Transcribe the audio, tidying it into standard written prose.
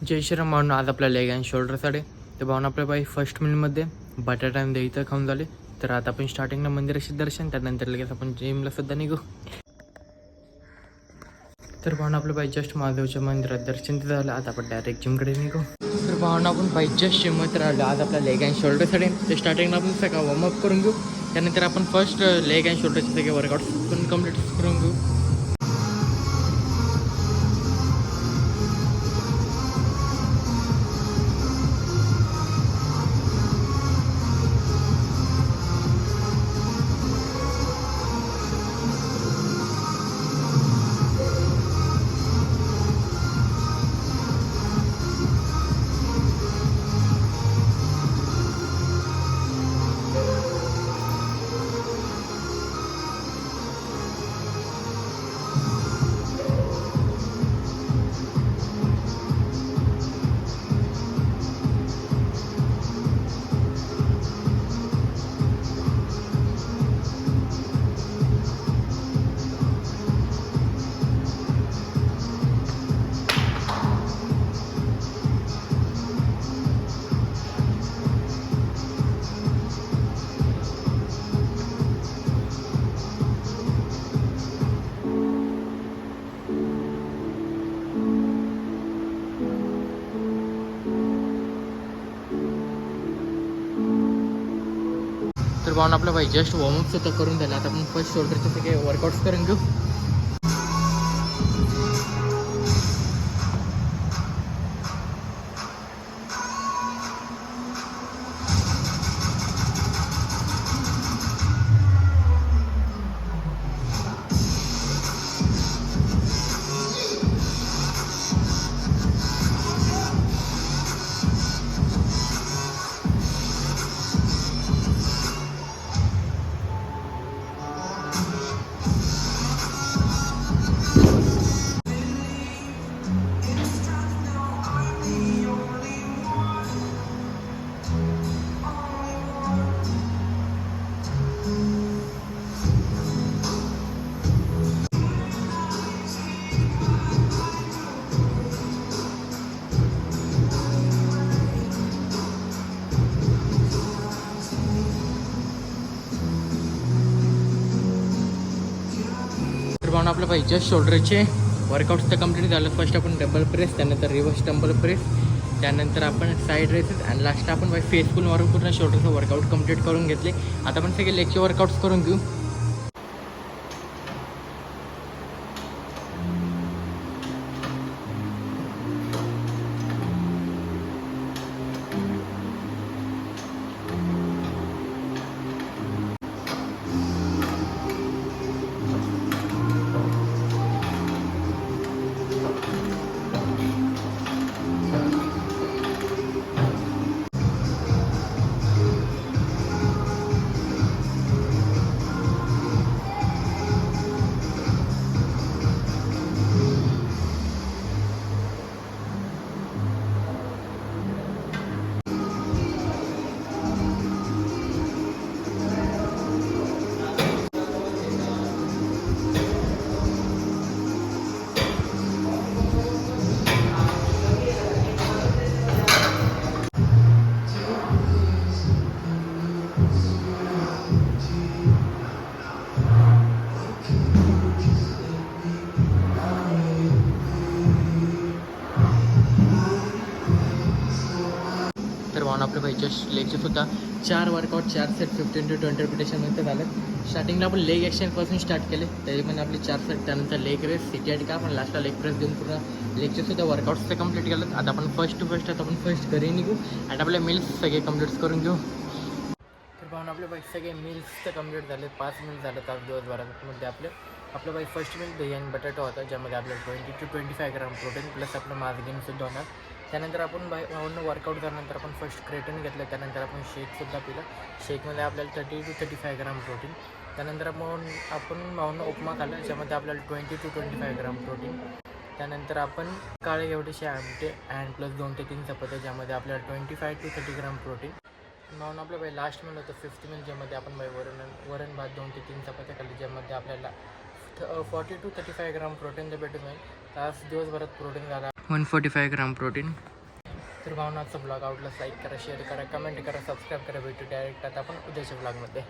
जय श्रीराम भावना. आज आपल्या leg and शोल्डरसाठी तर भावना आपल्या बाई फर्स्ट मिलमध्ये बटाटा आणि दही तर खाऊन झाले. तर आता आपण स्टार्टिंगला मंदिराचे दर्शन, त्यानंतर लगेच आपण जिमला सुद्धा निघू. तर भावना आपल्या बाई जस्ट महादेवच्या मंदिरात दर्शन तर झालं. आता आपण डायरेक्ट जिमकडे निघू. तर भावना आपण बाई जस्ट जिममध्ये राहिलो. आज आपल्या लेग अँड शोल्डरसाठी तर स्टार्टिंगला आपण सगळं वॉर्मअप करून घेऊ. त्यानंतर आपण फर्स्ट लेग अँड शोल्डरचे सगळे वर्कआउट्स पण कम्प्लीट करून घेऊ. तर भावना आपलं भाई जस्ट वॉर्मअप सुद्धा करून झालं. आता आपण फर्स्ट शोल्डरचे सगळे वर्कआउट्स करून घेऊ. तर भावना आपलं भाई जस्ट शोल्डरचे वर्कआउट्स तर कम्प्लीट झालं. फर्स्ट आपण डबल प्रेस, त्यानंतर रिव्हर्स डंबल प्रेस, त्यानंतर आपण साईड रेसेस आणि लास्ट आपण बाई फेसफुल मारून पूर्ण शोल्डरचं वर्कआउट कम्प्लीट करून घेतले. आता आपण सगळे लेगचे वर्कआउट्स करून घेऊ. तर भावना आपल्या भाई जस्ट लेगचे सुद्धा 4 वर्कआउट 4 सेट 15 to 20 रिपिटेशनमध्ये झालं. स्टार्टिंगला आपण लेग ॲक्शनपासून स्टार्ट केले, त्याच्यामध्ये आपले 4 सेट, त्यानंतर लेग रेस सिटी का आपण लास्टला लेग प्रेस देऊन पूर्ण लेगचे सुद्धा वर्कआउट्स ते कम्प्लीट केलं. आता आपण फर्स्ट आता आपण फर्स्ट घरी निघू आणि आपले मिल्स सगळे कम्प्लीट करून घेऊ. तर भावना आपले बाई सगळे मिल्स तर कम्प्लीट झाले. 5 मिल्स झाले तर दिवसभरामध्ये आपलं बाई फर्स्ट मिल दही आणि बटाटा होता, ज्यामध्ये आपल्याला 20 to 25 ग्राम प्रोटीन प्लस आपलं माझं गेमसुद्धा होणार. त्यानंतर आपण भावनं वर्कआउट झाल्यानंतर आपण फर्स्ट क्रेटिन घेतलं, त्यानंतर आपण शेकसुद्धा पिलं. शेकमध्ये आपल्याला 30 to 35 ग्राम प्रोटीन. त्यानंतर आपण भावनं उपमा खाल्ला, ज्यामध्ये आपल्याला 20 to 25 ग्राम प्रोटीन. त्यानंतर आपण काळे एवढेसे आमटे अँड प्लस 2 ते 3 चपात्या, ज्यामध्ये आपल्याला 25 to 30 ग्राम प्रोटीन. म्हणून आपलं बाई लास्ट मिल होतं 5th मिल, ज्यामध्ये आपण बाई वरण भात 2 ते 3 चपात्या खाल्ली, ज्यामध्ये आपल्याला 40 to 35 ग्राम प्रोटीन भेटून जाईल. आज दिवसभरात प्रोटीन झाला 145 ग्राम प्रोटीन. तर भावनाचा ब्लॉग आवडला लाईक करा शेअर करा कमेंट करा सबस्क्राईब करा भेटू डायरेक्ट आता आपण उद्याच्या ब्लॉगमध्ये.